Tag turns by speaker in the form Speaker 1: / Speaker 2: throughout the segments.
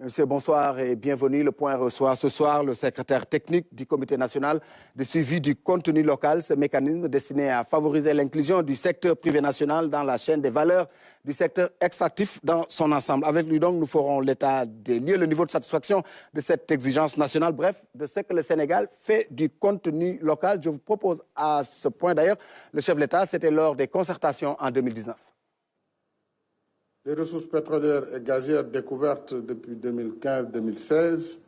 Speaker 1: Monsieur, bonsoir et bienvenue. Le Point reçoit ce soir le secrétaire technique du Comité national de suivi du contenu local. Ce mécanisme destiné à favoriser l'inclusion du secteur privé national dans la chaîne des valeurs du secteur extractif dans son ensemble. Avec lui donc, nous ferons l'état des lieux, le niveau de satisfaction de cette exigence nationale, bref, de ce que le Sénégal fait du contenu local. Je vous propose à ce point d'ailleurs, le chef de l'État, c'était lors des concertations en 2019.
Speaker 2: Les ressources pétrolières et gazières découvertes depuis 2015-2016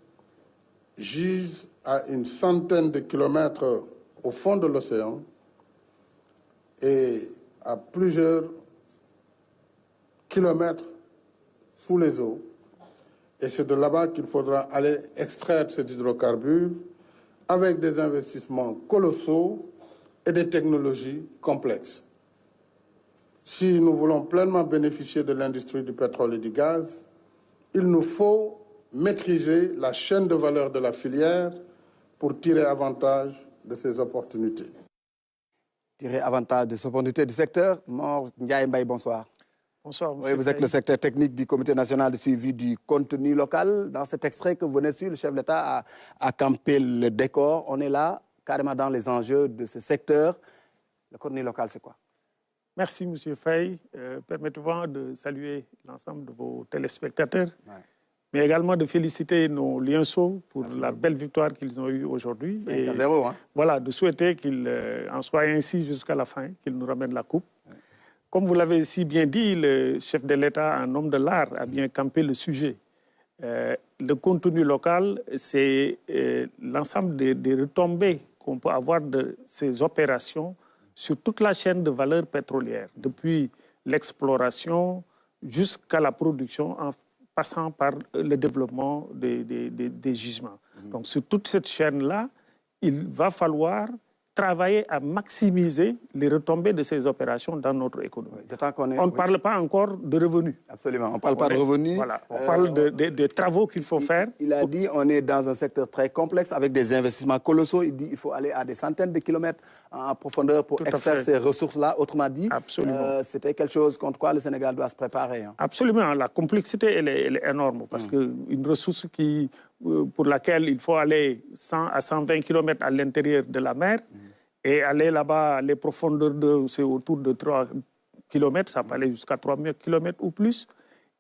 Speaker 2: gisent à une centaine de kilomètres au fond de l'océan et à plusieurs kilomètres sous les eaux. Et c'est de là-bas qu'il faudra aller extraire ces hydrocarbures avec des investissements colossaux et des technologies complexes. Si nous voulons pleinement bénéficier de l'industrie du pétrole et du gaz, il nous faut maîtriser la chaîne de valeur de la filière pour tirer avantage de ces opportunités.
Speaker 1: Tirer avantage des opportunités du secteur. Mor Ndiaye Mbaye, bonsoir.
Speaker 3: Bonsoir,
Speaker 1: oui, vous êtes le secrétaire technique du Comité national de suivi du contenu local. Dans cet extrait que vous venez de suivre, le chef de l'État a campé le décor. On est là, carrément dans les enjeux de ce secteur. Le contenu local, c'est quoi?
Speaker 3: Merci, M. Faye. Permettez-moi de saluer l'ensemble de vos téléspectateurs, mais également de féliciter nos lienceaux pour la belle victoire qu'ils ont eue aujourd'hui.
Speaker 1: 5-0, hein?
Speaker 3: Voilà, de souhaiter qu'il en soit ainsi jusqu'à la fin, qu'il nous ramène la coupe. Comme vous l'avez si bien dit, le chef de l'État, un homme de l'art, a bien campé le sujet. Le contenu local, c'est l'ensemble des retombées qu'on peut avoir de ces opérations sur toute la chaîne de valeur pétrolière, depuis l'exploration jusqu'à la production, en passant par le développement des gisements. Donc, sur toute cette chaîne-là, il va falloir travailler à maximiser les retombées de ces opérations dans notre économie. On ne parle pas encore de revenus.
Speaker 1: Absolument, on ne parle pas de revenus.
Speaker 3: Voilà. On parle de travaux qu'il faut faire.
Speaker 1: Il a dit qu'on est dans un secteur très complexe avec des investissements colossaux. Il dit qu'il faut aller à des centaines de kilomètres en profondeur pour extraire ces ressources-là. Autrement dit, c'était quelque chose contre quoi le Sénégal doit se préparer. Hein.
Speaker 3: Absolument. La complexité, elle est énorme parce qu'une ressource pour laquelle il faut aller 100 à 120 km à l'intérieur de la mer et aller là-bas, les profondeurs c'est autour de 3 km, ça peut aller jusqu'à 3000 km ou plus,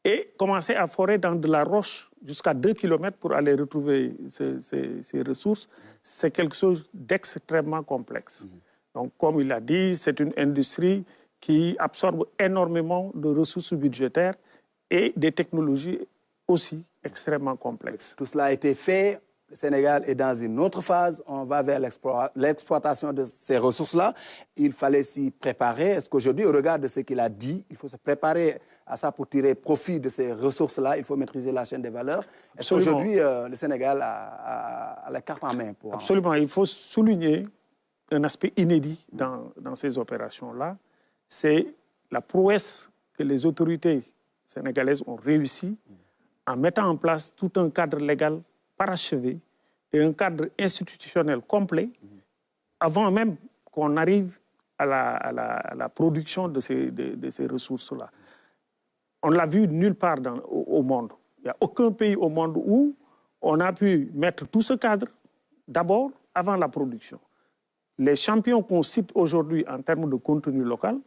Speaker 3: et commencer à forer dans de la roche jusqu'à 2 km pour aller retrouver ces ressources, c'est quelque chose d'extrêmement complexe. Donc, comme il a dit, c'est une industrie qui absorbe énormément de ressources budgétaires et des technologies aussi extrêmement complexes.
Speaker 1: Tout cela a été fait. Le Sénégal est dans une autre phase. On va vers l'exploitation de ces ressources-là. Il fallait s'y préparer. Est-ce qu'aujourd'hui, au regard de ce qu'il a dit, il faut se préparer à ça pour tirer profit de ces ressources-là? Il faut maîtriser la chaîne des valeurs. Est-ce qu'aujourd'hui, le Sénégal a la carte en main pour...
Speaker 3: Absolument. Il faut souligner un aspect inédit dans ces opérations-là. C'est la prouesse que les autorités sénégalaises ont réussi en mettant en place tout un cadre légal parachevé et un cadre institutionnel complet avant même qu'on arrive à la production de ces ressources-là. On ne l'a vu nulle part au monde. Il n'y a aucun pays au monde où on a pu mettre tout ce cadre d'abord avant la production. Les champions qu'on cite aujourd'hui en termes de contenu local,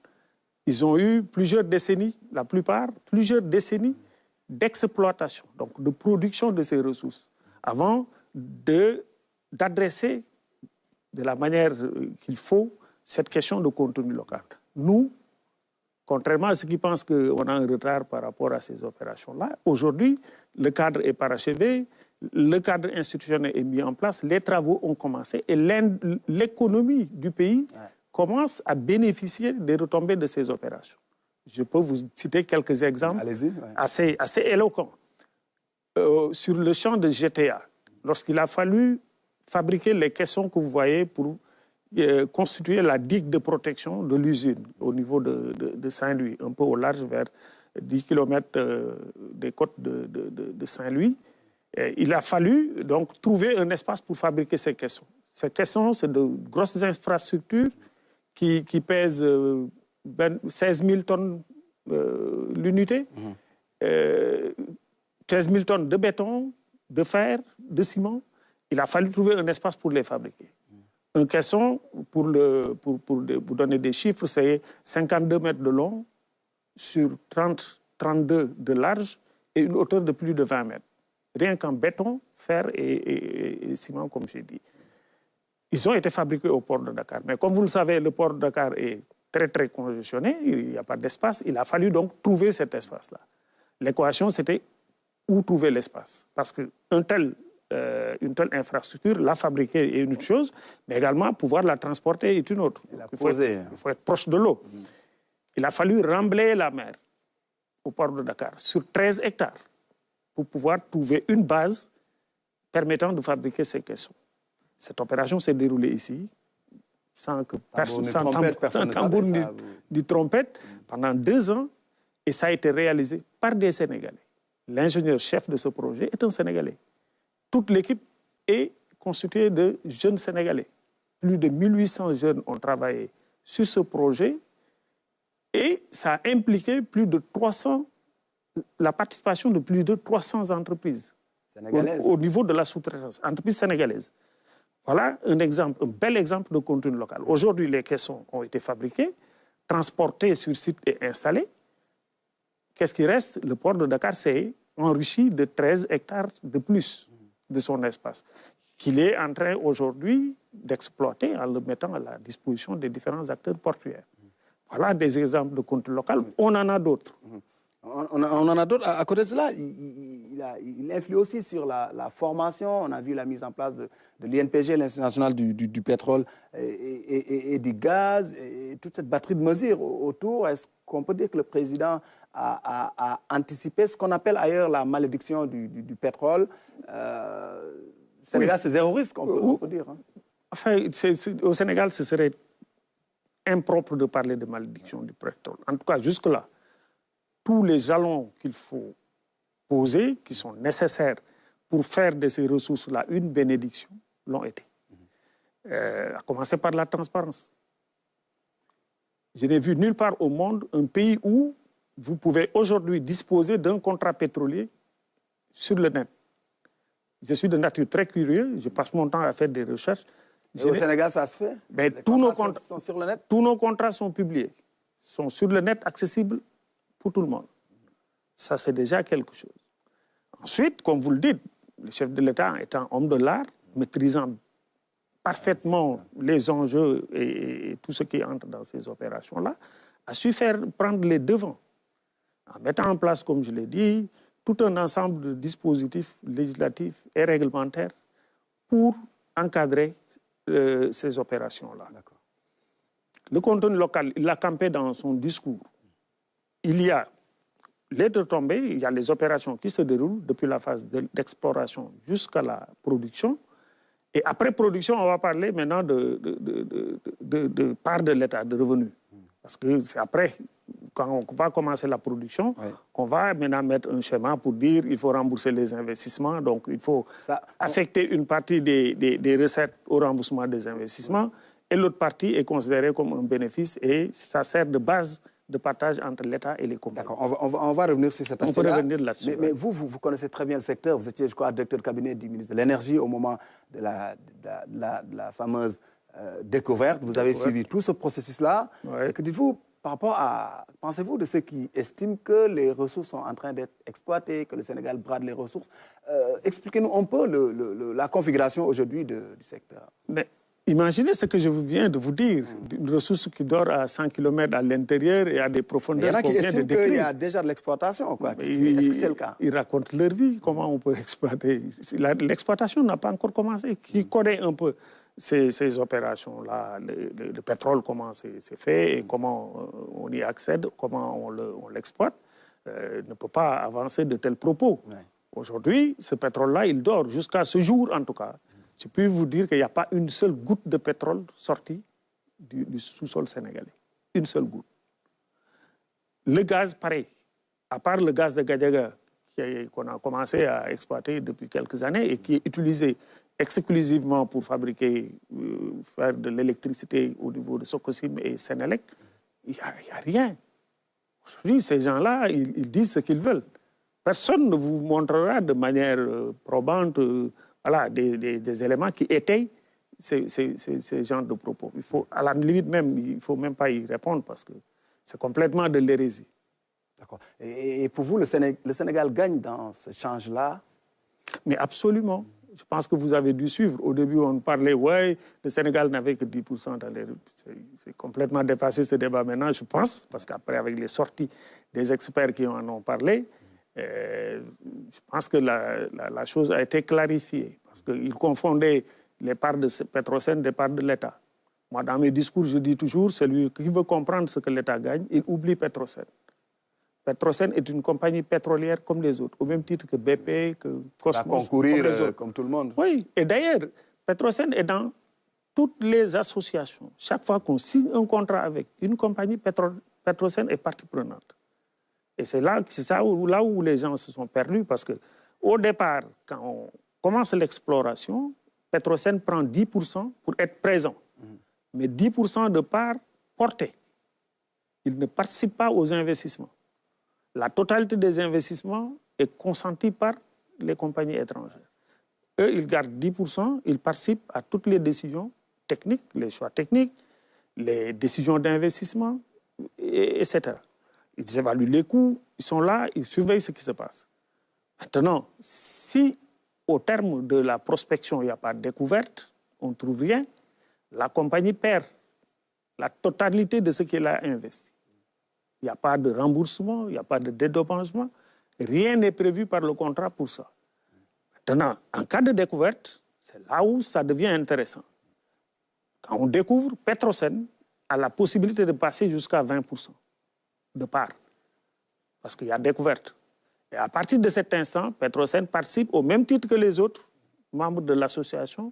Speaker 3: ils ont eu plusieurs décennies, la plupart, plusieurs décennies d'exploitation, donc de production de ces ressources, avant d'adresser de la manière qu'il faut cette question de contenu local. Nous, contrairement à ceux qui pensent qu'on a un retard par rapport à ces opérations-là, aujourd'hui, le cadre est parachevé, le cadre institutionnel est mis en place, les travaux ont commencé et l'économie du pays commence à bénéficier des retombées de ces opérations. Je peux vous citer quelques exemples assez éloquents. Sur le champ de GTA, lorsqu'il a fallu fabriquer les caissons que vous voyez pour constituer la digue de protection de l'usine au niveau de Saint-Louis, un peu au large, vers 10 km des côtes de Saint-Louis. Il a fallu donc trouver un espace pour fabriquer ces caissons. Ces caissons, c'est de grosses infrastructures qui pèsent 16 000 tonnes l'unité. 13 000 tonnes de béton, de fer, de ciment. Il a fallu trouver un espace pour les fabriquer. Un caisson, pour vous donner des chiffres, c'est 52 mètres de long sur 32 de large et une hauteur de plus de 20 mètres. Rien qu'en béton, fer et ciment, comme j'ai dit. Ils ont été fabriqués au port de Dakar. Mais comme vous le savez, le port de Dakar est très, très congestionné. Il n'y a pas d'espace. Il a fallu donc trouver cet espace-là. L'équation, c'était où trouver l'espace. Parce qu'une telle infrastructure, la fabriquer est une chose, mais également pouvoir la transporter est une autre. Il faut être proche de l'eau. Il a fallu remblayer la mer au port de Dakar sur 13 hectares pour pouvoir trouver une base permettant de fabriquer ces caissons. Cette opération s'est déroulée ici, sans tambour ni trompette, pendant 2 ans, et ça a été réalisé par des Sénégalais. L'ingénieur chef de ce projet est un Sénégalais. Toute l'équipe est constituée de jeunes Sénégalais. Plus de 1800 jeunes ont travaillé sur ce projet et ça a impliqué la participation de plus de 300 entreprises au niveau de la sous-traitance, entreprises sénégalaises. Voilà un bel exemple de contenu local. Aujourd'hui, les caissons ont été fabriqués, transportés sur site et installés. Qu'est-ce qui reste? Le port de Dakar s'est enrichi de 13 hectares de plus de son espace, qu'il est en train aujourd'hui d'exploiter en le mettant à la disposition des différents acteurs portuaires. Voilà des exemples de contenu local. On en a d'autres.
Speaker 1: On en a d'autres. À côté de cela, il influe aussi sur la formation. On a vu la mise en place de l'INPG, l'Institut national du pétrole et du gaz, et toute cette batterie de mesures autour. Est-ce qu'on peut dire que le président a anticipé ce qu'on appelle ailleurs la malédiction du pétrole? Sénégal, c'est zéro risque, on peut dire. Hein.
Speaker 3: Enfin, au Sénégal, ce serait impropre de parler de malédiction du pétrole. En tout cas, jusque-là, tous les jalons qu'il faut poser, qui sont nécessaires pour faire de ces ressources-là une bénédiction, l'ont été. À commencer par la transparence. Je n'ai vu nulle part au monde un pays où vous pouvez aujourd'hui disposer d'un contrat pétrolier sur le net. Je suis de nature très curieux, je passe mon temps à faire des recherches.
Speaker 1: Au Sénégal, ça se fait?
Speaker 3: Mais tous nos contrats sont sur le net? Tous nos contrats sont publiés, sont sur le net, accessibles pour tout le monde. Ça, c'est déjà quelque chose. Ensuite, comme vous le dites, le chef de l'État étant homme de l'art, maîtrisant parfaitement les enjeux et tout ce qui entre dans ces opérations-là, a su prendre les devants en mettant en place, comme je l'ai dit, tout un ensemble de dispositifs législatifs et réglementaires pour encadrer ces opérations-là. Le contenu local, il l'a campé dans son discours. Il y a les retombées, il y a les opérations qui se déroulent depuis la phase d'exploration jusqu'à la production. Et après production, on va parler maintenant de part de l'État, de revenus. Parce que c'est après, quand on va commencer la production, qu'on va maintenant mettre un schéma pour dire qu'il faut rembourser les investissements. Donc, il faut affecter une partie des recettes au remboursement des investissements. Et l'autre partie est considérée comme un bénéfice et ça sert de base de partage entre l'État et les communes. D'accord,
Speaker 1: on va revenir sur cet aspect-là.
Speaker 3: On peut revenir là-dessus.
Speaker 1: Mais vous connaissez très bien le secteur. Vous étiez, je crois, directeur de cabinet du ministre de l'Énergie au moment de la fameuse découverte. Vous avez suivi tout ce processus-là. Et que dites-vous par rapport à... Pensez-vous de ceux qui estiment que les ressources sont en train d'être exploitées, que le Sénégal brade les ressources? Expliquez-nous un peu la configuration aujourd'hui du secteur.
Speaker 3: Mais imaginez ce que je viens de vous dire, une ressource qui dort à 100 km à l'intérieur et à des profondeurs.
Speaker 1: Il y en a qui estiment qu'il y a déjà de l'exploitation. Est-ce que c'est le cas?
Speaker 3: Ils racontent leur vie, comment on peut exploiter. L'exploitation n'a pas encore commencé. Qui connaît un peu ces opérations-là, le pétrole, comment c'est fait et comment on y accède, comment on l'exploite, ne peut pas avancer de tels propos. Aujourd'hui, ce pétrole-là, il dort jusqu'à ce jour en tout cas. Je peux vous dire qu'il n'y a pas une seule goutte de pétrole sortie du sous-sol sénégalais. Une seule goutte. Le gaz, pareil. À part le gaz de Gadiaga, qu'on a commencé à exploiter depuis quelques années et qui est utilisé exclusivement pour fabriquer, faire de l'électricité au niveau de Sococim et Sénélec, il n'y a rien. Aujourd'hui, ces gens-là, ils disent ce qu'ils veulent. personne ne vous montrera de manière probante voilà, des éléments qui étayent ces genres de propos. Il faut, à la limite même, il ne faut même pas y répondre parce que c'est complètement de l'hérésie.
Speaker 1: D'accord. Et pour vous, le Sénégal gagne dans ce change-là?
Speaker 3: Mais absolument. Je pense que vous avez dû suivre. Au début, on parlait, ouais, le Sénégal n'avait que 10% dans les... C'est complètement dépassé ce débat maintenant, je pense, parce qu'après, avec les sorties des experts qui en ont parlé, je pense que la chose a été clarifiée. Parce qu'ils confondaient les parts de Petrosen des parts de l'État. Moi, dans mes discours, je dis toujours, celui qui veut comprendre ce que l'État gagne, il oublie Petrosen. Petrosen est une compagnie pétrolière comme les autres, au même titre que BP, que Cosmos.
Speaker 1: Va concourir comme tout le monde.
Speaker 3: Oui, et d'ailleurs, Petrosen est dans toutes les associations. Chaque fois qu'on signe un contrat avec une compagnie, Petrosen est partie prenante. Et c'est là où les gens se sont perdus, parce qu'au départ, quand on commence l'exploration, Petrosen prend 10% pour être présent, mais 10% de parts portées. Il ne participe pas aux investissements. La totalité des investissements est consentie par les compagnies étrangères. Eux, ils gardent 10%, ils participent à toutes les décisions techniques, les choix techniques, les décisions d'investissement, etc. Ils évaluent les coûts, ils sont là, ils surveillent ce qui se passe. Maintenant, si au terme de la prospection, il n'y a pas de découverte, on ne trouve rien, la compagnie perd la totalité de ce qu'elle a investi. Il n'y a pas de remboursement, il n'y a pas de dédommagement. Rien n'est prévu par le contrat pour ça. Maintenant, en cas de découverte, c'est là où ça devient intéressant. Quand on découvre, Petrosen a la possibilité de passer jusqu'à 20% de part. Parce qu'il y a découverte. Et à partir de cet instant, Petrosen participe au même titre que les autres membres de l'association,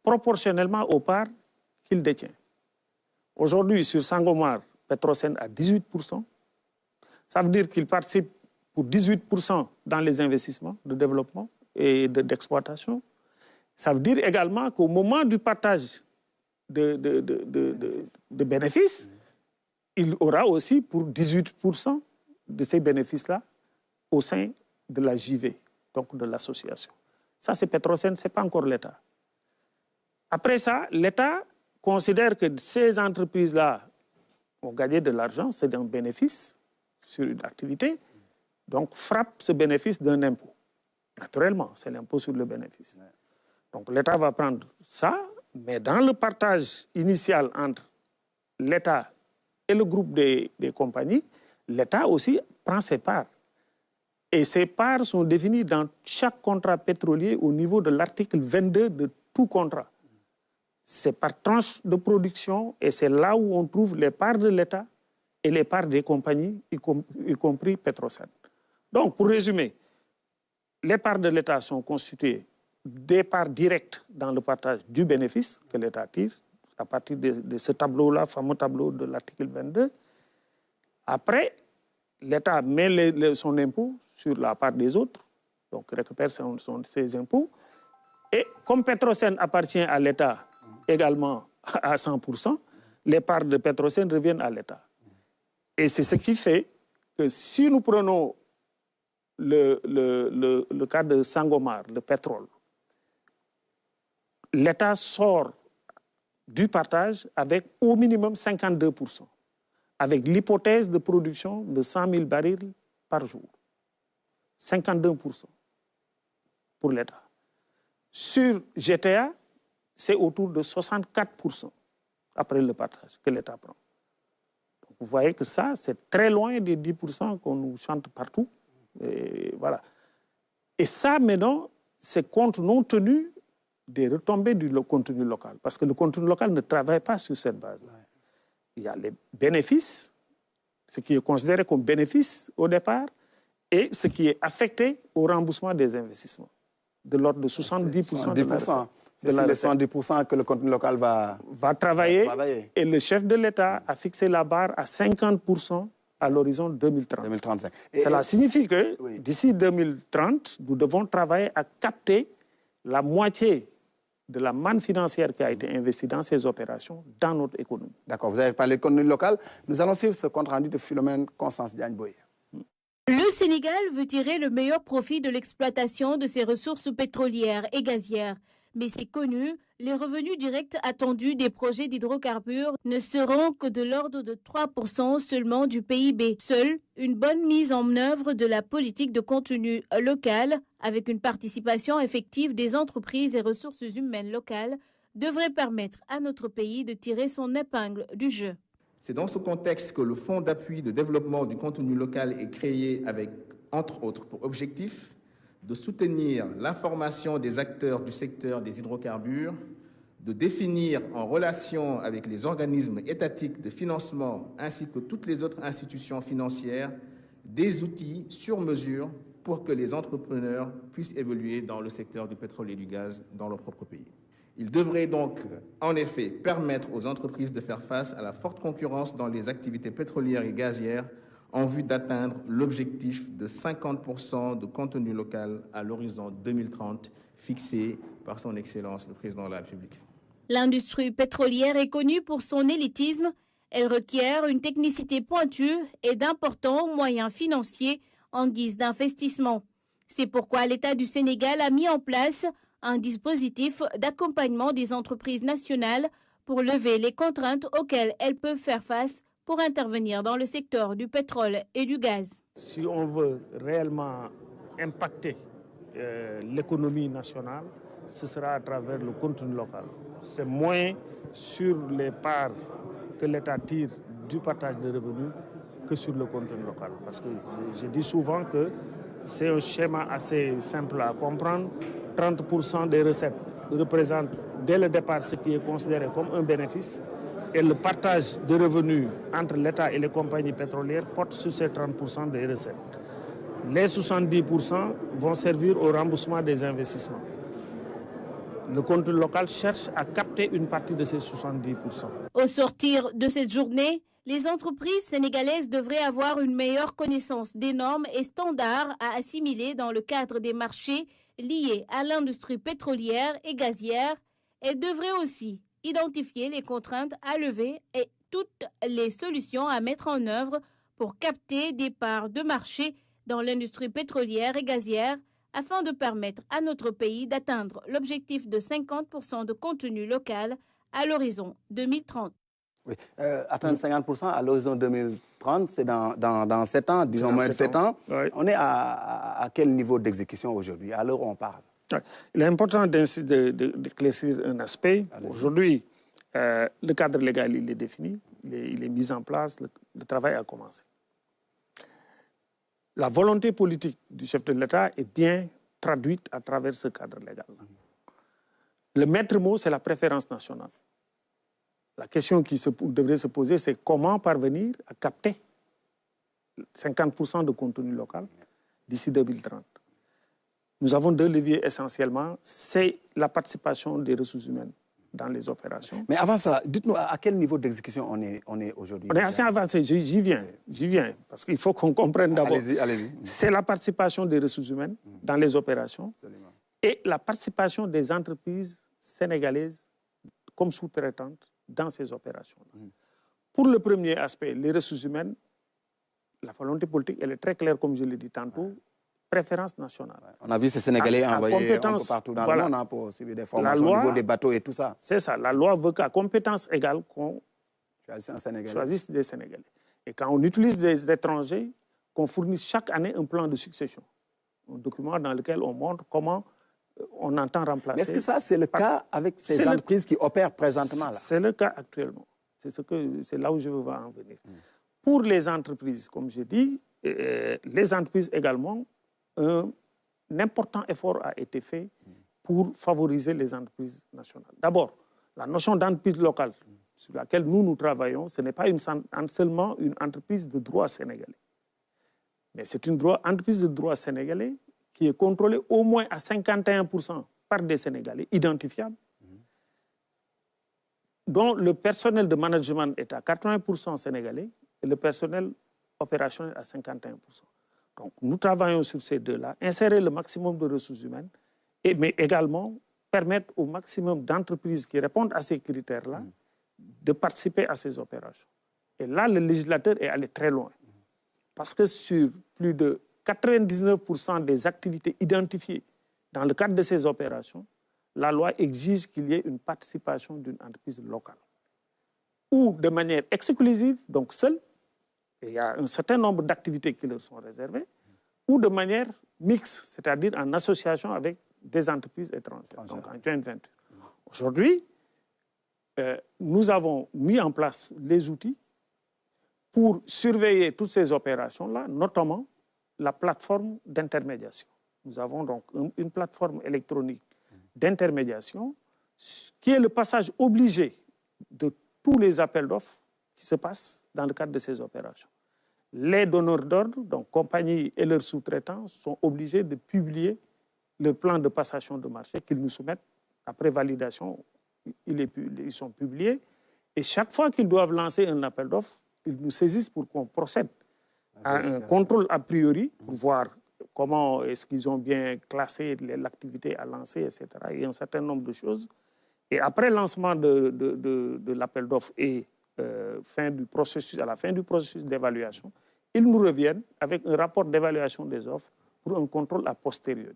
Speaker 3: proportionnellement aux parts qu'il détient. Aujourd'hui, sur Sangomar, Petrosen a 18%. Ça veut dire qu'il participe pour 18% dans les investissements de développement et d'exploitation. Ça veut dire également qu'au moment du partage de bénéfices, il aura aussi pour 18% de ces bénéfices-là au sein de la JV, donc de l'association. Ça, c'est Petrosen, ce n'est pas encore l'État. Après ça, l'État considère que ces entreprises-là ont gagné de l'argent, c'est un bénéfice sur une activité, donc frappe ce bénéfice d'un impôt. Naturellement, c'est l'impôt sur le bénéfice. Donc l'État va prendre ça, mais dans le partage initial entre l'État et le groupe des compagnies, l'État aussi prend ses parts. Et ces parts sont définies dans chaque contrat pétrolier au niveau de l'article 22 de tout contrat. C'est par tranche de production et c'est là où on trouve les parts de l'État et les parts des compagnies, y compris Petrosen. Donc, pour résumer, les parts de l'État sont constituées des parts directes dans le partage du bénéfice que l'État tire à partir de ce tableau-là, fameux tableau de l'article 22. Après, l'État met son impôt sur la part des autres, donc récupère ses impôts. Et comme Petrosen appartient à l'État également à 100%, les parts de Petrosen reviennent à l'État. Et c'est ce qui fait que si nous prenons le cas de Sangomar, le pétrole, l'État sort du partage avec au minimum 52%, avec l'hypothèse de production de 100 000 barils par jour. 52% pour l'État. Sur GTA, c'est autour de 64% après le partage que l'État prend. Donc vous voyez que ça, c'est très loin des 10% qu'on nous chante partout. Et voilà. Et ça, maintenant, c'est compte non tenu des retombées du contenu local. Parce que le contenu local ne travaille pas sur cette base-là. Il y a les bénéfices, ce qui est considéré comme bénéfice au départ, et ce qui est affecté au remboursement des investissements, de l'ordre de 70% de la recette.
Speaker 1: C'est les 70% que le contenu local va
Speaker 3: travailler. Et le chef de l'État a fixé la barre à 50% à l'horizon 2035. Cela signifie que d'ici 2030, nous devons travailler à capter la moitié de la manne financière qui a été investie dans ces opérations dans notre économie.
Speaker 1: D'accord, vous avez parlé de contenu local. Nous allons suivre ce compte rendu de Philomène Constance Diagne-Boye.
Speaker 4: Le Sénégal veut tirer le meilleur profit de l'exploitation de ses ressources pétrolières et gazières. Mais c'est connu, les revenus directs attendus des projets d'hydrocarbures ne seront que de l'ordre de 3% seulement du PIB. Seule une bonne mise en œuvre de la politique de contenu local, avec une participation effective des entreprises et ressources humaines locales, devrait permettre à notre pays de tirer son épingle du jeu.
Speaker 5: C'est dans ce contexte que le Fonds d'appui de développement du contenu local est créé avec, entre autres, pour objectif de soutenir l'information des acteurs du secteur des hydrocarbures, de définir en relation avec les organismes étatiques de financement ainsi que toutes les autres institutions financières des outils sur mesure pour que les entrepreneurs puissent évoluer dans le secteur du pétrole et du gaz dans leur propre pays. Il devrait donc, en effet, permettre aux entreprises de faire face à la forte concurrence dans les activités pétrolières et gazières en vue d'atteindre l'objectif de 50% de contenu local à l'horizon 2030 fixé par son Excellence le Président de la République.
Speaker 4: L'industrie pétrolière est connue pour son élitisme. Elle requiert une technicité pointue et d'importants moyens financiers en guise d'investissement. C'est pourquoi l'État du Sénégal a mis en place un dispositif d'accompagnement des entreprises nationales pour lever les contraintes auxquelles elles peuvent faire face pour intervenir dans le secteur du pétrole et du gaz.
Speaker 3: Si on veut réellement impacter l'économie nationale, ce sera à travers le contenu local. C'est moins sur les parts que l'État tire du partage de revenus que sur le contenu local. Parce que je dis souvent que c'est un schéma assez simple à comprendre. 30% des recettes représentent dès le départ ce qui est considéré comme un bénéfice. Et le partage de revenus entre l'État et les compagnies pétrolières porte sur ces 30% des recettes. Les 70% vont servir au remboursement des investissements. Le contenu local cherche à capter une partie de ces 70%.
Speaker 4: Au sortir de cette journée, les entreprises sénégalaises devraient avoir une meilleure connaissance des normes et standards à assimiler dans le cadre des marchés liés à l'industrie pétrolière et gazière. Elles devraient aussi identifier les contraintes à lever et toutes les solutions à mettre en œuvre pour capter des parts de marché dans l'industrie pétrolière et gazière afin de permettre à notre pays d'atteindre l'objectif de 50% de contenu local à l'horizon 2030.
Speaker 1: Oui. Atteindre 50% à l'horizon 2030, c'est dans 7 ans, disons moins de 7 ans.
Speaker 3: Oui.
Speaker 1: On est à quel niveau d'exécution aujourd'hui, à l'heure où on parle?
Speaker 3: Il est important d'éclaircir un aspect. Aujourd'hui, le cadre légal il est défini, il est mis en place, le travail a commencé. La volonté politique du chef de l'État est bien traduite à travers ce cadre légal. Le maître mot, c'est la préférence nationale. La question qui devrait se poser, c'est comment parvenir à capter 50% de contenu local d'ici 2030. Nous avons 2 leviers essentiellement, c'est la participation des ressources humaines dans les opérations.
Speaker 1: Mais avant ça, dites-nous à quel niveau d'exécution on est aujourd'hui?
Speaker 3: On est assez avancé, j'y viens, parce qu'il faut qu'on comprenne d'abord.
Speaker 1: Allez-y.
Speaker 3: C'est la participation des ressources humaines dans les opérations. Absolument. Et la participation des entreprises sénégalaises comme sous-traitantes dans ces opérations. Pour le premier aspect, les ressources humaines, la volonté politique, elle est très claire, comme je l'ai dit tantôt, préférence nationale.
Speaker 1: On a vu ces Sénégalais envoyés un peu partout dans le monde pour suivre des formations au niveau des bateaux et tout ça.
Speaker 3: C'est ça, la loi veut qu'à compétence égale qu'on
Speaker 1: choisisse
Speaker 3: des Sénégalais. Et quand on utilise des étrangers, qu'on fournisse chaque année un plan de succession. Un document dans lequel on montre comment on entend remplacer.
Speaker 1: Est-ce que ça, c'est le cas avec ces entreprises qui opèrent présentement là?
Speaker 3: C'est le cas actuellement. C'est là où je veux en venir. Pour les entreprises, comme je dis, les entreprises également, un important effort a été fait pour favoriser les entreprises nationales. D'abord, la notion d'entreprise locale sur laquelle nous travaillons, ce n'est pas seulement une entreprise de droit sénégalais. Mais c'est une entreprise de droit sénégalais qui est contrôlée au moins à 51% par des Sénégalais identifiables, dont le personnel de management est à 80% sénégalais et le personnel opérationnel à 51%. Donc nous travaillons sur ces deux-là, insérer le maximum de ressources humaines, mais également permettre au maximum d'entreprises qui répondent à ces critères-là de participer à ces opérations. Et là, le législateur est allé très loin. Parce que sur plus de 99% des activités identifiées dans le cadre de ces opérations, la loi exige qu'il y ait une participation d'une entreprise locale. Ou de manière exclusive, donc seule, et il y a un certain nombre d'activités qui leur sont réservées, ou de manière mixte, c'est-à-dire en association avec des entreprises étrangères, donc en joint venture. Aujourd'hui, nous avons mis en place les outils pour surveiller toutes ces opérations-là, notamment la plateforme d'intermédiation. Nous avons donc une plateforme électronique d'intermédiation qui est le passage obligé de tous les appels d'offres qui se passent dans le cadre de ces opérations. Les donneurs d'ordre, donc compagnies et leurs sous-traitants, sont obligés de publier le plan de passation de marché qu'ils nous soumettent. Après validation, ils sont publiés. Et chaque fois qu'ils doivent lancer un appel d'offres, ils nous saisissent pour qu'on procède à un contrôle a priori pour voir comment est-ce qu'ils ont bien classé l'activité à lancer, etc. Il y a un certain nombre de choses. Et après lancement de l'appel d'offres et à la fin du processus d'évaluation, ils nous reviennent avec un rapport d'évaluation des offres pour un contrôle a posteriori.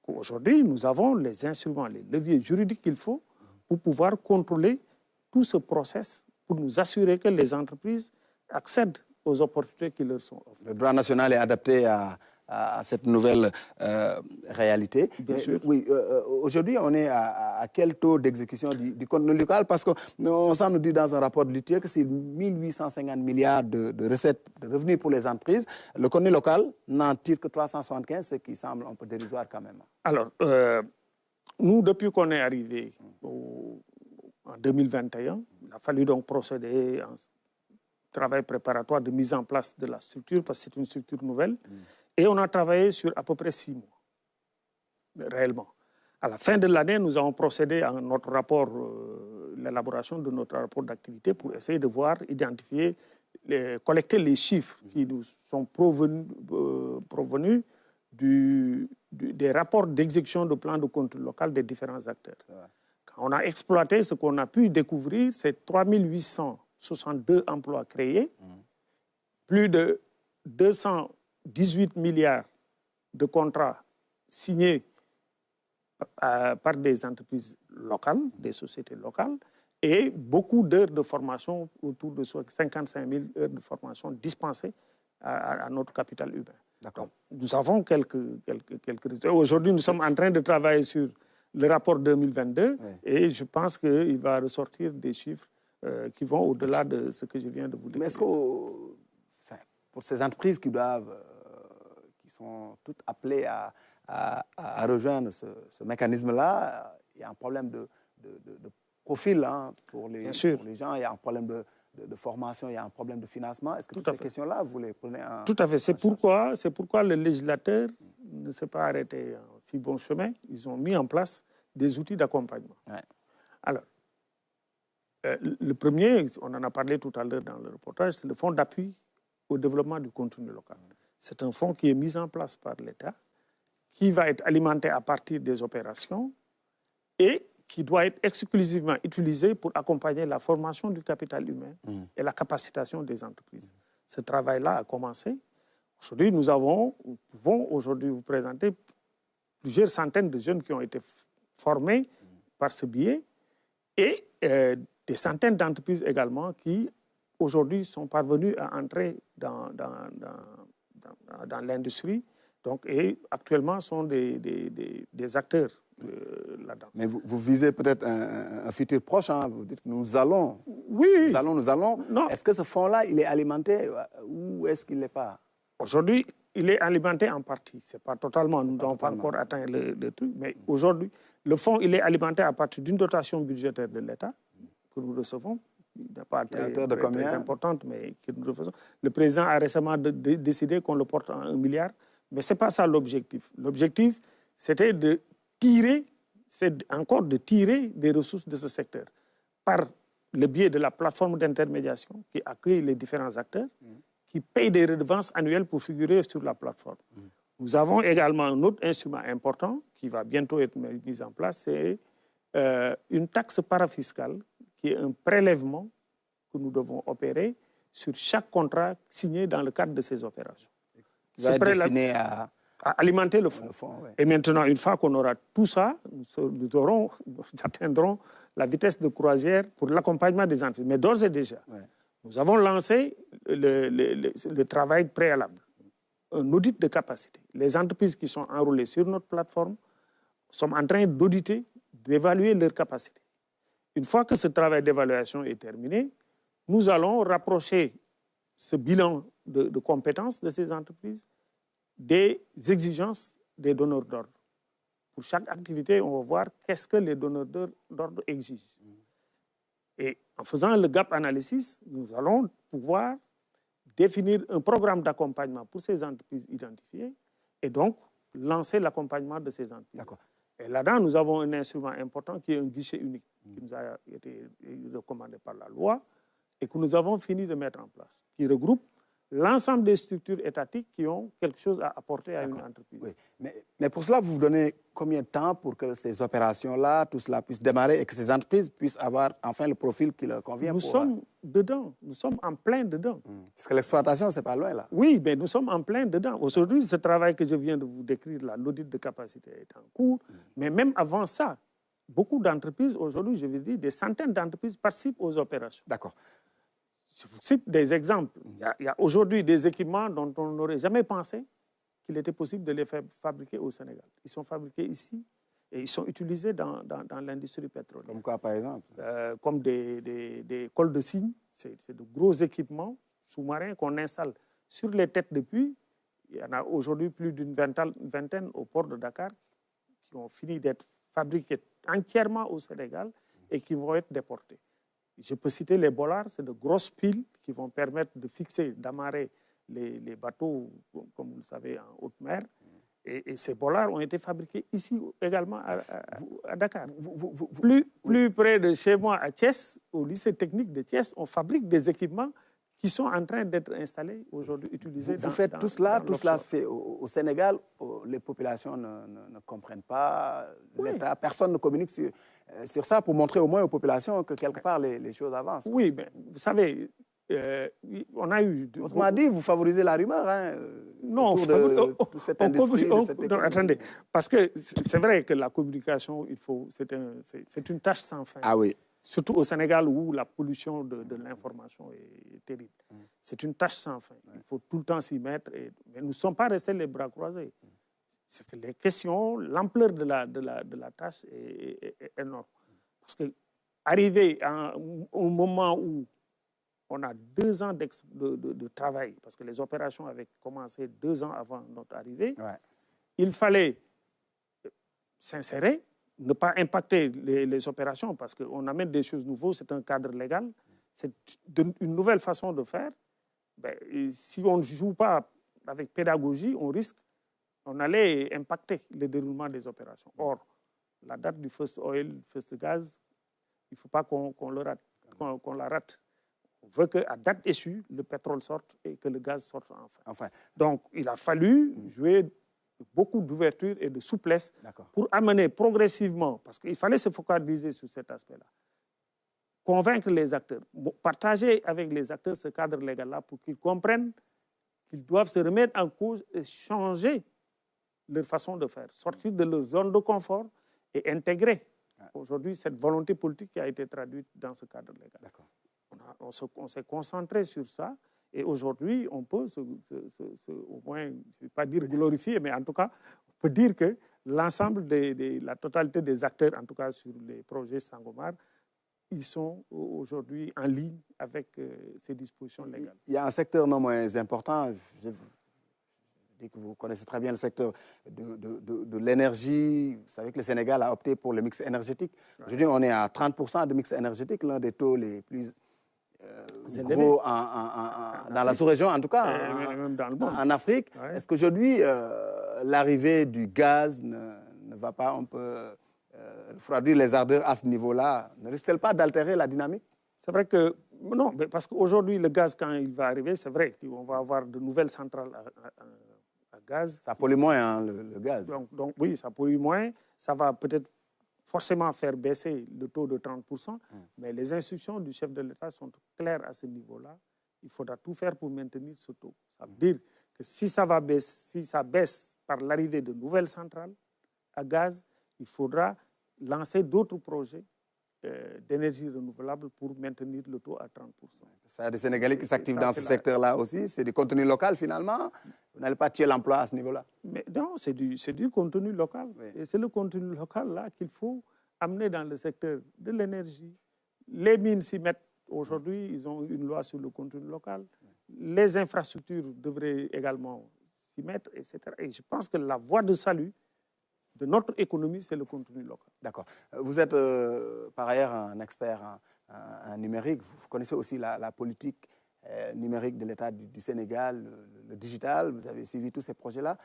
Speaker 3: Aujourd'hui, nous avons les instruments, les leviers juridiques qu'il faut pour pouvoir contrôler tout ce process, pour nous assurer que les entreprises accèdent aux opportunités qui leur sont offertes.
Speaker 1: Le droit national est adapté à cette nouvelle réalité.
Speaker 3: Bien sûr.
Speaker 1: Oui, aujourd'hui, on est à quel taux d'exécution du contenu local? Parce qu'on semble dire dans un rapport de l'UTIE que c'est 1850 milliards de recettes, de revenus pour les entreprises. Le contenu local n'en tire que 375, ce qui semble un peu dérisoire quand même.
Speaker 3: Alors, nous, depuis qu'on est arrivé en 2021, il a fallu donc procéder à un travail préparatoire de mise en place de la structure, parce que c'est une structure nouvelle. Et on a travaillé sur à peu près 6 mois, réellement. À la fin de l'année, nous avons procédé à notre rapport, l'élaboration de notre rapport d'activité pour essayer de voir, identifier, collecter les chiffres qui nous sont provenus des rapports d'exécution de plans de contenu local des différents acteurs. Quand on a exploité ce qu'on a pu découvrir, c'est 3862 emplois créés, plus de 218 milliards de contrats signés par des entreprises locales, des sociétés locales, et beaucoup d'heures de formation, autour de 55 000 heures de formation dispensées à notre capital humain.
Speaker 1: D'accord.
Speaker 3: Nous avons quelques résultats. Aujourd'hui, nous sommes en train de travailler sur le rapport 2022 et je pense qu'il va ressortir des chiffres qui vont au-delà de ce que je viens de vous dire.
Speaker 1: Mais est-ce que, pour ces entreprises qui sont toutes appelées à rejoindre ce mécanisme-là, il y a un problème de profil pour les gens, il y a un problème de formation, il y a un problème de financement. Est-ce que toutes ces questions-là, vous les prenez en...
Speaker 3: Tout à fait. C'est pourquoi le législateur ne s'est pas arrêté en si bon chemin. Ils ont mis en place des outils d'accompagnement. Ouais. Alors, le premier, on en a parlé tout à l'heure dans le reportage, c'est le fonds d'appui au développement du contenu local. C'est un fonds qui est mis en place par l'État, qui va être alimenté à partir des opérations et qui doit être exclusivement utilisé pour accompagner la formation du capital humain et la capacitation des entreprises. Ce travail-là a commencé. Aujourd'hui, nous pouvons aujourd'hui vous présenter plusieurs centaines de jeunes qui ont été formés par ce biais et des centaines d'entreprises également qui, aujourd'hui, sont parvenues à entrer dans l'industrie. Donc, et actuellement, sont des acteurs là-dedans.
Speaker 1: Mais vous visez peut-être un futur proche, hein? Vous dites que nous allons.
Speaker 3: Oui.
Speaker 1: Nous allons.
Speaker 3: Non.
Speaker 1: Est-ce que ce fonds-là, il est alimenté ou est-ce qu'il n'est pas?
Speaker 3: Aujourd'hui, il est alimenté en partie. Ce n'est pas totalement. Nous n'avons pas encore atteint le truc. Mais aujourd'hui, le fonds, il est alimenté à partir d'une dotation budgétaire de l'État que nous recevons. Il n'a pas été très importante, mais que nous refaisons. Le président a récemment décidé qu'on le porte à 1 milliard. Mais ce n'est pas ça l'objectif. L'objectif, c'était de tirer des ressources de ce secteur par le biais de la plateforme d'intermédiation qui accueille les différents acteurs, qui payent des redevances annuelles pour figurer sur la plateforme. Nous avons également un autre instrument important qui va bientôt être mis en place, c'est une taxe parafiscale qui est un prélèvement que nous devons opérer sur chaque contrat signé dans le cadre de ces opérations.
Speaker 1: Qui va être destiné à
Speaker 3: alimenter le fonds.
Speaker 1: Ouais.
Speaker 3: Et maintenant, une fois qu'on aura tout ça, nous atteindrons la vitesse de croisière pour l'accompagnement des entreprises. Mais d'ores et déjà, nous avons lancé le travail préalable, un audit de capacité. Les entreprises qui sont enrôlées sur notre plateforme sont en train d'auditer, d'évaluer leurs capacités. Une fois que ce travail d'évaluation est terminé, nous allons rapprocher ce bilan de compétences de ces entreprises des exigences des donneurs d'ordre. Pour chaque activité, on va voir qu'est-ce que les donneurs d'ordre exigent. Et en faisant le gap analysis, nous allons pouvoir définir un programme d'accompagnement pour ces entreprises identifiées et donc lancer l'accompagnement de ces entreprises.
Speaker 1: D'accord.
Speaker 3: Et là-dedans, nous avons un instrument important qui est un guichet unique qui nous a été recommandé par la loi et que nous avons fini de mettre en place, qui regroupe l'ensemble des structures étatiques qui ont quelque chose à apporter à une entreprise.
Speaker 1: Oui. Mais pour cela, vous vous donnez combien de temps pour que ces opérations-là, tout cela puisse démarrer et que ces entreprises puissent avoir enfin le profil qui leur convient?
Speaker 3: Nous sommes dedans, nous sommes en plein dedans.
Speaker 1: Parce que l'exploitation, ce n'est pas loin là.
Speaker 3: Oui, mais nous sommes en plein dedans. Aujourd'hui, ce travail que je viens de vous décrire, l'audit de capacité est en cours. Mais même avant ça, beaucoup d'entreprises, aujourd'hui, je veux dire, des centaines d'entreprises participent aux opérations.
Speaker 1: D'accord.
Speaker 3: Je vous cite des exemples. Il y a aujourd'hui des équipements dont on n'aurait jamais pensé qu'il était possible de les fabriquer au Sénégal. Ils sont fabriqués ici et ils sont utilisés dans l'industrie pétrolière.
Speaker 1: Comme quoi, par exemple?
Speaker 3: Comme des cols de cygne. C'est de gros équipements sous-marins qu'on installe sur les têtes de puits. Il y en a aujourd'hui plus d'une vingtaine au port de Dakar qui ont fini d'être fabriqués entièrement au Sénégal et qui vont être déportés. Je peux citer les bollards, c'est de grosses piles qui vont permettre de fixer, d'amarrer les bateaux, comme vous le savez, en haute mer. Et ces bollards ont été fabriqués ici également à Dakar. Plus près de chez moi, à Thiès, au lycée technique de Thiès, on fabrique des équipements qui sont en train d'être installés aujourd'hui, utilisés
Speaker 1: Vous faites tout cela se fait au Sénégal, les populations ne comprennent pas, l'État, personne ne communique sur ça pour montrer au moins aux populations que quelque part les choses avancent.
Speaker 3: Oui, mais vous savez, on a eu...
Speaker 1: Autrement dit, vous favorisez la rumeur
Speaker 3: non,
Speaker 1: autour de toute cette industrie, de cette
Speaker 3: non, attendez, parce que c'est vrai que la communication, c'est une tâche sans fin.
Speaker 1: Ah oui.
Speaker 3: Surtout au Sénégal où la pollution de l'information est terrible. C'est une tâche sans fin. Il faut tout le temps s'y mettre. Mais nous ne sommes pas restés les bras croisés. C'est que les questions, l'ampleur de la tâche est énorme. Parce que arriver au moment où on a 2 ans de travail, parce que les opérations avaient commencé 2 ans avant notre arrivée, il fallait s'insérer, ne pas impacter les opérations parce qu'on amène des choses nouvelles, c'est un cadre légal, c'est une nouvelle façon de faire. Si on ne joue pas avec pédagogie, on allait impacter le déroulement des opérations. Or, la date du first oil, first gaz, il ne faut pas qu'on la rate. On veut qu'à date échue, le pétrole sorte et que le gaz sorte enfin. Donc, il a fallu jouer beaucoup d'ouverture et de souplesse pour amener progressivement, parce qu'il fallait se focaliser sur cet aspect-là, convaincre les acteurs, partager avec les acteurs ce cadre légal-là pour qu'ils comprennent qu'ils doivent se remettre en cause et changer leur façon de faire, sortir de leur zone de confort et intégrer aujourd'hui cette volonté politique qui a été traduite dans ce cadre légal. On s'est concentré sur ça. Et aujourd'hui, on peut au moins, je ne vais pas dire glorifier, mais en tout cas, on peut dire que l'ensemble la totalité des acteurs, en tout cas sur les projets Sangomar, ils sont aujourd'hui en ligne avec ces dispositions légales.
Speaker 1: Il y a un secteur non moins important, je dis que vous connaissez très bien le secteur de l'énergie. Vous savez que le Sénégal a opté pour le mix énergétique. Aujourd'hui, on est à 30% de mix énergétique, l'un des taux les plus gros dans la sous-région, en tout cas,
Speaker 3: même dans le monde.
Speaker 1: En Afrique. Est-ce qu'aujourd'hui, l'arrivée du gaz ne va pas un peu refroidir les ardeurs à ce niveau-là? Ne risque-t-elle pas d'altérer la dynamique?
Speaker 3: C'est vrai que, non, parce qu'aujourd'hui, le gaz, quand il va arriver, c'est vrai qu'on va avoir de nouvelles centrales à gaz.
Speaker 1: Ça pollue moins, hein, le gaz.
Speaker 3: Donc, oui, ça pollue moins. Ça va peut-être forcément faire baisser le taux de 30%, mais les instructions du chef de l'État sont claires à ce niveau-là. il faudra tout faire pour maintenir ce taux. Ça veut dire que si ça baisse par l'arrivée de nouvelles centrales à gaz, il faudra lancer d'autres projets d'énergie renouvelable pour maintenir le taux à 30%.
Speaker 1: Ça, des Sénégalais qui s'activent dans ce secteur-là aussi, c'est du contenu local finalement. Vous n'allez pas tuer l'emploi à ce niveau-là.
Speaker 3: Mais non, c'est du contenu local.
Speaker 1: Oui.
Speaker 3: Et c'est le contenu local là qu'il faut amener dans le secteur de l'énergie. Les mines s'y mettent aujourd'hui, ils ont une loi sur le contenu local. Les infrastructures devraient également s'y mettre, etc. Et je pense que la voie de salut de notre économie, c'est le contenu local.
Speaker 1: D'accord. Vous êtes par ailleurs un expert en numérique. Vous connaissez aussi la politique numérique de l'État du Sénégal, le digital. Vous avez suivi tous ces projets-là.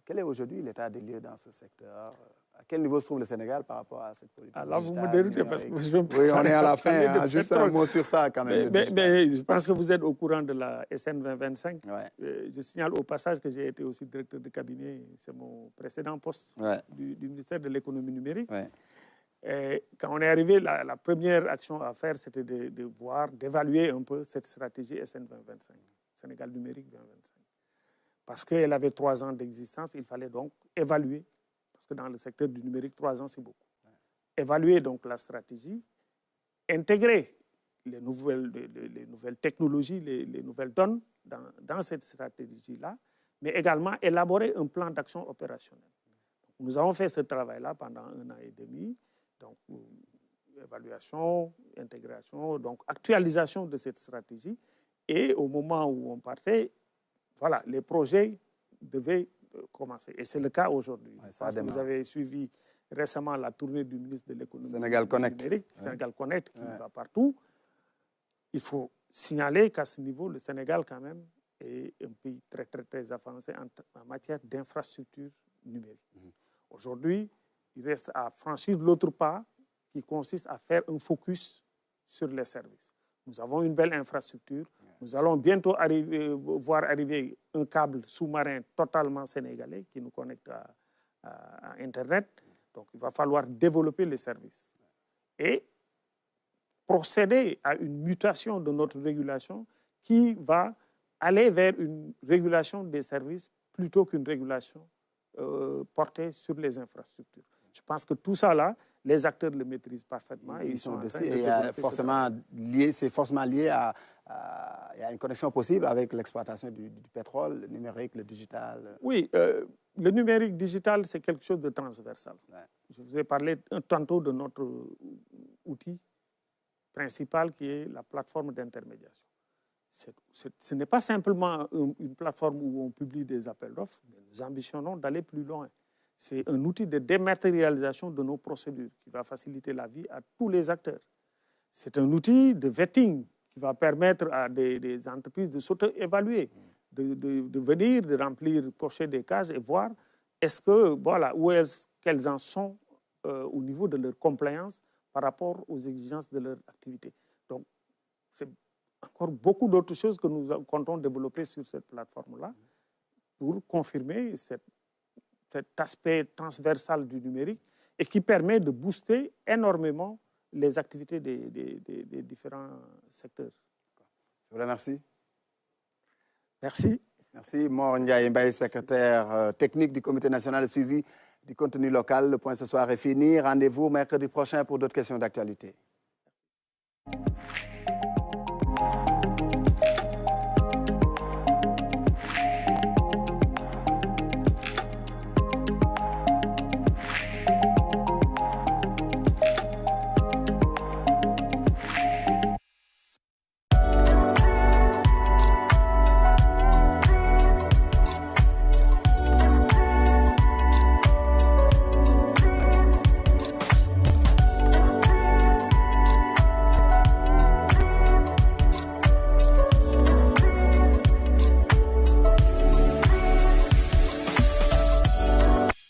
Speaker 1: Quel est aujourd'hui l'état des lieux dans ce secteur? À quel niveau se trouve le Sénégal par rapport à cette politique
Speaker 3: Alors,
Speaker 1: digitale,
Speaker 3: vous me déroutez parce que je
Speaker 1: oui, on est à la fin. Juste un mot sur ça quand même.
Speaker 3: Mais je pense que vous êtes au courant de la SN 2025.
Speaker 1: Ouais.
Speaker 3: Je signale au passage que j'ai été aussi directeur de cabinet. C'est mon précédent poste du ministère de l'économie numérique.
Speaker 1: Ouais.
Speaker 3: Et quand on est arrivé, la première action à faire, c'était d'évaluer un peu cette stratégie SN 2025, Sénégal numérique 2025. Parce qu'elle avait 3 ans d'existence, il fallait donc évaluer, parce que dans le secteur du numérique, 3 ans, c'est beaucoup. Évaluer donc la stratégie, intégrer les nouvelles technologies, les nouvelles donnes dans cette stratégie-là, mais également élaborer un plan d'action opérationnel. Nous avons fait ce travail-là pendant 1 an et demi, donc évaluation, intégration, donc actualisation de cette stratégie, et au moment où on partait, voilà, les projets devaient commencer. Et c'est le cas aujourd'hui. Ouais, je pense que vous avez suivi récemment la tournée du ministre de l'économie
Speaker 1: Sénégal Connect.
Speaker 3: Numérique, Sénégal Connect, qui va partout. Il faut signaler qu'à ce niveau, le Sénégal, quand même, est un pays très, très, très avancé en matière d'infrastructure numérique. Aujourd'hui, il reste à franchir l'autre pas qui consiste à faire un focus sur les services. Nous avons une belle infrastructure. Nous allons bientôt voir arriver un câble sous-marin totalement sénégalais qui nous connecte à Internet. Donc, il va falloir développer les services et procéder à une mutation de notre régulation qui va aller vers une régulation des services plutôt qu'une régulation portée sur les infrastructures. Je pense que tout ça, là, les acteurs le maîtrisent parfaitement. Et ils sont dessus. Et
Speaker 1: c'est forcément lié à une connexion possible avec l'exploitation du pétrole, le numérique, le digital.
Speaker 3: Oui, le numérique digital, c'est quelque chose de transversal. Ouais. Je vous ai parlé tantôt de notre outil principal qui est la plateforme d'intermédiation. Ce n'est pas simplement une plateforme où on publie des appels d'offres, mais nous ambitionnons d'aller plus loin. C'est un outil de dématérialisation de nos procédures qui va faciliter la vie à tous les acteurs. C'est un outil de vetting qui va permettre à des entreprises de s'auto-évaluer, de venir, de remplir, cocher des cases et voir est-ce que, voilà, où est-ce qu'elles en sont au niveau de leur compliance par rapport aux exigences de leur activité. Donc, c'est encore beaucoup d'autres choses que nous comptons développer sur cette plateforme-là pour confirmer cet aspect transversal du numérique et qui permet de booster énormément les activités des différents secteurs.
Speaker 1: Je vous remercie.
Speaker 3: Merci.
Speaker 1: Merci. Mor Ndiaye Mbaye, secrétaire technique du Comité national de suivi du contenu local. Le point ce soir est fini. Rendez-vous mercredi prochain pour d'autres questions d'actualité.